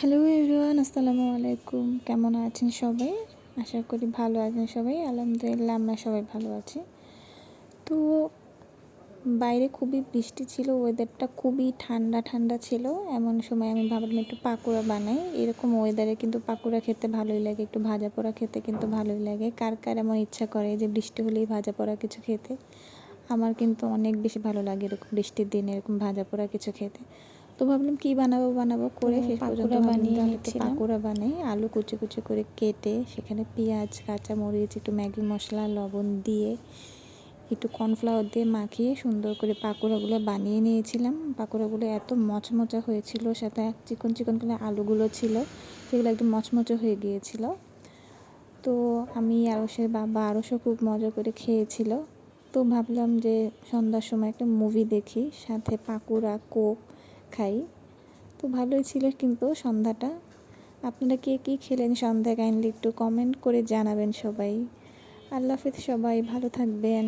Hello everyone, আসসালামু আলাইকুম। কেমন আছেন সবাই? আশা করি ভালো আছেন সবাই। আলহামদুলিল্লাহ আমরা সবাই ভালো আছি। তো বাইরে খুবই বৃষ্টি ছিল, ওয়েদারটা খুবই ঠান্ডা ঠান্ডা ছিল। এমন সময় আমি ভাবলাম একটু পাকোড়া বানাই। এরকম ওয়েদারে কিন্তু পাকোড়া খেতে ভালোই লাগে, একটু ভাজা পোড়া খেতে কিন্তু ভালোই লাগে। কার কার এমন ইচ্ছা করে যে বৃষ্টি হলেই ভাজা পোড়া কিছু খেতে? আমার কিন্তু অনেক বেশি ভালো লাগে এরকম বৃষ্টির দিনে এরকম ভাজা পোড়া কিছু খেতে। তো ভাবলাম কী বানাবো তো করে শেষ পর্যন্ত পাকোড়া ভাবলাম বানিয়ে তাহলে একটু নিচ্ছিলাম। পাকোড়া বানাই। আলু কুচি কুচি করে কেটে সেখানে পেঁয়াজ, কাঁচামরিচ, একটু ম্যাগি মশলা, লবণ দিয়ে একটু কর্নফ্লাওয়ার দিয়ে মাখিয়ে সুন্দর করে পাকোড়াগুলো বানিয়ে নিয়েছিলাম। পাকোড়াগুলো এত মচমচা হয়েছিল, সাথে চিকন চিকন করে আলুগুলো ছিল, সেগুলো একদম মচমচে হয়ে গিয়েছিল। তো আমি আরশের বাবা আরশও খুব মজা করে খেয়েছিল। তো ভাবলাম যে সন্ধ্যার সময় একটা মুভি দেখি, সাথে পাকোড়া কোক খাই। তো ভালোই ছিল কিন্তু সন্ধ্যাটা। আপনারা কে কী খেলেন সন্ধ্যায় কাইন্ডলি একটু কমেন্ট করে জানাবেন সবাই। আল্লাহ হাফেজ, সবাই ভালো থাকবেন।